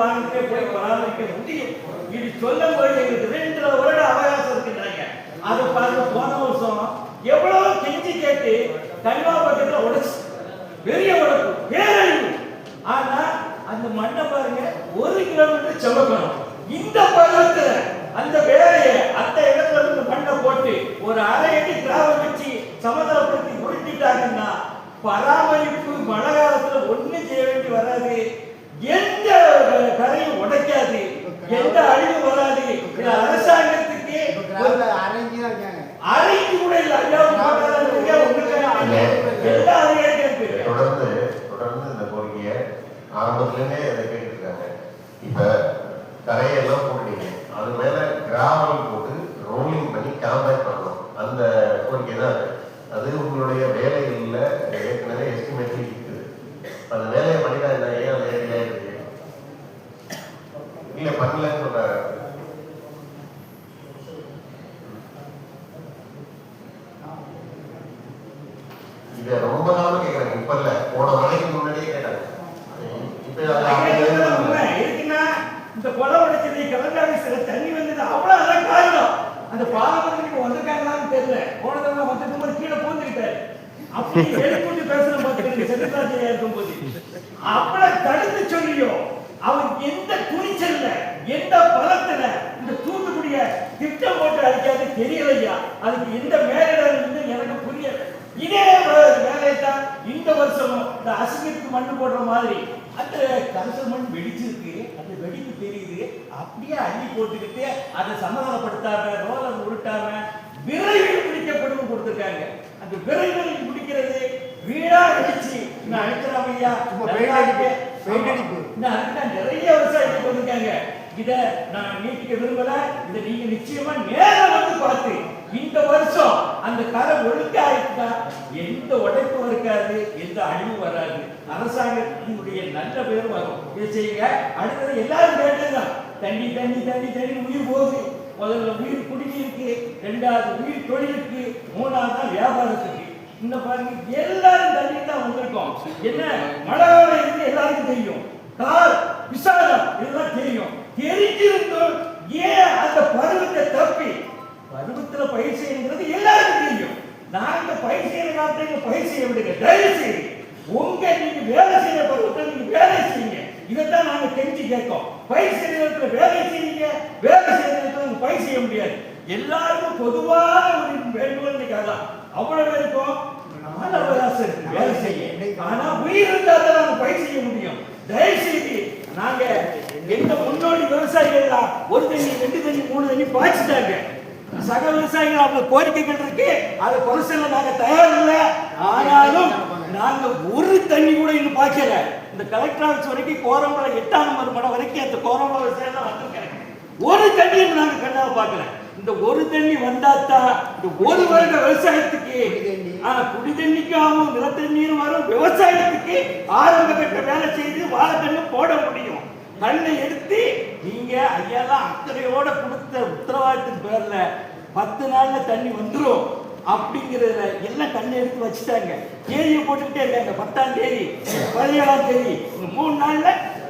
வாங்கிட்டே போய் பராமரிக்க முடியும். இது சொல்லும்போது எங்களுக்கு 2 வருட அவகாசம் இருக்குன்றாங்க. அதை பார்த்து போன வருஷம் எவ்வளவு கெஞ்சி கேட்டு கண்மா பக்கத்துல உடைச்சு பெரிய உடப்பு பேரழிவு. ஆனா அந்த மண்ணை பாருங்க 1 கிலோமீட்டர் செவக்கணும். இந்த பருவத்துல அந்த வேலையை அந்த இடத்துல இருந்து மண்ணை போட்டு ஒரு அரை அடி கிராமம் வச்சு சமதளப்படுத்தி உருட்டிட்டாங்கன்னா பராமரிப்பு மழை காலத்துல ஒண்ணும் செய்ய வேண்டி வராது. எந்த கரையும் உடைக்காது, எந்த அழிவும் வராது. அரசாங்கத்துக்கு அரைக்கு கூட இல்ல. தொடர்ந்து இந்த கோரிக்கையை ஆரம்பத்திலே அதை கேட்டுருக்காங்க. இப்ப கரையெல்லாம் போட்டீங்க, அது மேல கிராவல் போட்டு ரோலிங் பண்ணி காம்பேக்ட் பண்ணணும். அந்த கோரிக்கை தான் அது. உங்களுடைய வேலைகள்ல ஏற்கனவே எஸ்டிமேட் இருக்குது. அந்த வேலையை பண்ணிதான் என்ன ஏன் வேலையா இருக்கு இல்ல பண்ணலன்னு சொல்றாரு. இத ரொம்ப நாளா கேட்கறாங்க. இப்ப இல்ல, போன மழைக்கு முன்னாடியே கேட்டாங்க. இந்த கொலை உடைச்சது கலந்தாவிசில தண்ணி வந்தது அவ்வளவு காரணம். அந்த பாலமரத்துக்கு வந்திருக்காங்களான்னு தெரியல. போன தடவை வந்துட்டு போது கீழே போந்துக்கிட்டாரு. அப்படி எழுப்பி பேசுற பார்த்துக்கிட்டு சென்றாஜியா இருக்கும் போது அவ்வளவு தடுத்து சொல்லியும் அவர் எந்த துணிச்சல்ல எந்த பலத்துல இந்த தூத்துக்குடிய திட்டம் போட்டு அடிக்காது தெரியலையா. அதுக்கு எந்த மேலிடம் எனக்கு புரியல. இதே வேலையை தான் இந்த வருஷமும் இந்த அசிங்கத்துக்கு மண்ணு போடுற மாதிரி அந்த கரிசல் மண் வெடிச்சிருக்கு. அந்த வெடிப்பு தெரியுது. அப்படியே அள்ளி போட்டுக்கிட்டு அதை சமாதானப்படுத்தாம ரோலர் உருட்டாம விரைவில் பிடிக்கப்படும் கொடுத்துருக்காங்க. அந்த விரைவில் முடிக்கிறது வீடா அடிச்சு நான் அடிக்கிறாங்க ஐயா. அதுக்கு நிறைய விவசாயிகள் கொடுத்துருக்காங்க. இத நான் நீட்டிக்க விரும்பல. இதை நீங்க நிச்சயமா நேரம் வந்து பார்த்து இந்த வருஷம் அந்த கரை ஒழுங்கா ஆயிட்டா எந்த உடைப்பும் இருக்காது, எந்த அழிவும் வராது. அரசாங்கத்தினுடைய நல்ல பேரும் வரும். இதை செய்யுங்க. அடுத்தது எல்லாரும் கேட்டதுதான் தண்ணி தண்ணி தண்ணி தண்ணி உயிர் போகுது. முதல்ல உயிர் குடிநீருக்கு, 2வது உயிர் தொழிலுக்கு, 3வது வியாபாரத்துக்கு. இந்த பாருங்க எல்லாரும் தண்ணி தான் வந்திருக்கோம். என்ன மழை காலம் இருக்கு எல்லாருக்கும் தெரியும். கால் விசாலம் இதெல்லாம் தெரியும். தெரிஞ்சிருந்தோம் ஏன் அந்த பருவத்தை தப்பி பருவத்துல பயிர் செய்யணுங்கிறது எல்லாருக்கும் தெரியும். நாங்க பயிர் செய்யற காலத்துல பயிர் செய்ய விடுங்க. தயவு செய்து நீங்க வேலை செய்யற பருவத்தில் நீங்க வேலை செய்யுங்க. இதைத்தான் நாங்க தெரிஞ்சு கேட்கோம். பயிர் செய்யறதுல வேலை செய்யுங்க. வேலை செய்யறதுல பயிர் செய்ய முடியாது. எல்லாருக்கும் பொதுவான ஒரு வேண்டுகோள் அதான். அவ்வளவு இருக்கும் வேலை செய்ய. ஆனா உயிர் இருந்தால் தான் நாங்க பயிர் செய்ய முடியும். தயவு செய்து நாங்க எந்த முன்னோடி விவசாயிகள் 1 தண்ணி 2 தண்ணி 3 தண்ணி பாய்ச்சிட்டாங்க. சக விவசாயிகள் அவங்க கோரிக்கைகள் இருக்கு. அதை குறைச்சல நாங்க தயார் இல்லை. ஆனாலும் நாங்க ஒரு தண்ணி கூட இன்னும் பாய்க்கல. இந்த கலெக்டர் ஆஃபீஸ் வரைக்கும் கோரம்பலம் 8ஆம் நம்பர் மடம் வரைக்கும் அந்த கோரம்பலம் விவசாயம் தான் வந்திருக்காங்க. ஒரு தண்ணியும் நாங்க கண்ணால பாக்கல. இந்த ஒரு தண்ணி வந்தாத்தான் இந்த ஒரு வருட விவசாயத்துக்கு குடி தண்ணிக்கும் ஆகும், நிலத்தண்ணீரும் வரும். விவசாயத்துக்கு ஆரம்ப கட்ட வேலை செய்து வாழைக்கண்ணு போட முடியும். கண்ணை எடுத்து நீங்க ஐயாலாம் அக்கறையோட கொடுத்த உத்தரவாதத்தின் பேர்ல 10 நாள்ல தண்ணி வந்துடும் அப்படிங்கிறதுல எல்லாம் கண்ணை எடுத்து வச்சுட்டாங்க. தேதியை போட்டுக்கிட்டே இருக்காங்க. 10ஆம் தேதி 17ஆம் தேதி 3 நாள்ல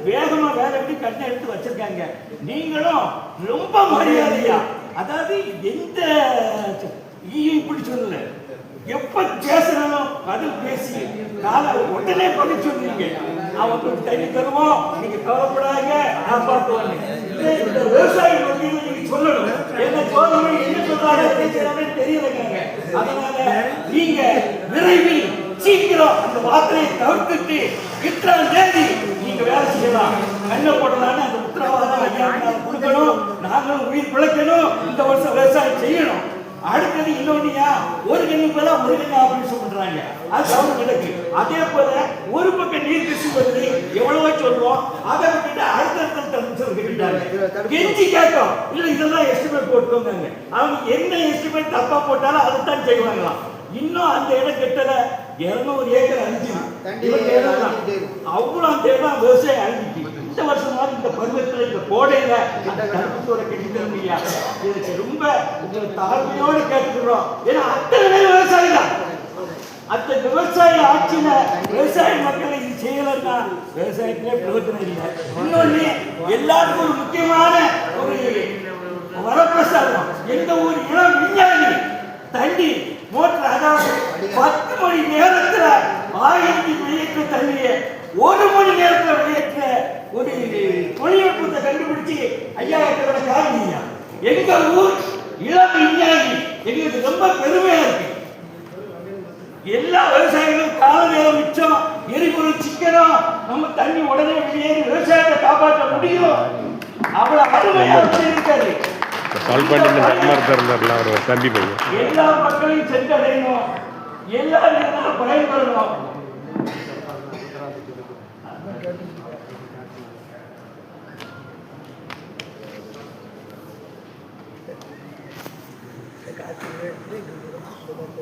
வேகமா வேலை விட்டு கண்ணை எடுத்து வச்சிருக்காங்க. நீங்களும் ரொம்ப மரியாதையா, அதாவது எந்த இப்படி சொல்லல, எப்ப பேசுறாலும் பதில் பேசி உடனே பதில் சொல்றீங்க. அவங்களுக்கு தண்ணி தருவோம், நீங்க கவலைப்படாங்க, நான் பார்த்துவாங்க. இந்த விவசாயி மத்தியில் நீங்க சொல்லணும். என்ன சோதனை என்ன சொல்றாங்க தெரியலங்க. அதனால நீங்க விரைவில் சீக்கிரம் அந்த வார்த்தையை தவிர்த்துட்டு 8ஆம் தேதி நீங்க வேலை செய்யலாம். கண்ணை போடலான்னு அந்த உத்தரவாதம் ஐயா கொடுக்கணும். நாங்களும் உயிர் பிழைக்கணும். இந்த வருஷம் விவசாயம் செய்யணும். அடுத்தது இன்னொன்னியா ஒரு கண்ணுக்கு மேல ஒரு கண்ணு ஆபரேஷன் பண்றாங்க. அது கவர்மெண்ட். அதே போல ஒரு பக்கம் நீர் கசிவு வருது, எவ்வளவோ சொல்றோம். அதை விட்டுட்டு அடுத்த கெஞ்சி கேட்கும். இல்ல இதெல்லாம் எஸ்டிமேட் போட்டுக்கோங்க. அவங்க என்ன எஸ்டிமேட் தப்பா போட்டாலும் அதைத்தான் செய்வாங்களாம். இன்னும் அந்த இடம் கெட்டல 200 ஏக்கர் அழிஞ்சு அவ்வளவு அந்த இடம் விவசாயம் அழிஞ்சிச்சு. இந்த வருஷமா இந்த பருவத்தில் இந்த கோடையில அந்த தடுப்பூரை கட்டித்தரமையா இதுக்கு ரொம்ப தாழ்மையோடு கேட்டுக்கிறோம். ஏன்னா அத்தனை விவசாயி தான். அந்த விவசாய ஆட்சி ஆட்சியில விவசாய மக்கள் இது செய்யலன்னா விவசாயத்திலே பிரயோஜனம் இல்லை. இன்னொன்னு எல்லாருக்கும் ஒரு முக்கியமான ஒரு வரப்பிரசாதம். எந்த ஒரு இளம் விஞ்ஞானி தண்ணி மோட்டர், அதாவது 10 மணி நேரத்துல 1000 வெளியேற்ற தண்ணியை 1 மணி நேரத்துல வெளியேற்ற ஒரு தொழில்நுட்பத்தை கண்டுபிடிச்சு 5000 காரணீங்க. எங்க ஊர் இளம் விஞ்ஞானி, எங்களுக்கு ரொம்ப பெருமையா இருக்கு. எல்லா விவசாயிகளும் கால நேரம் மிச்சம், எரிபொருள் சிக்கனம், நம்ம தண்ணி உடனே வெளியேறி விவசாயத்தை காப்பாற்ற முடியும். அவ்வளவு அருமையா இருக்காரு. எல்லா மக்களையும் சென்றடையணும், எல்லாரும் பயன்படணும்.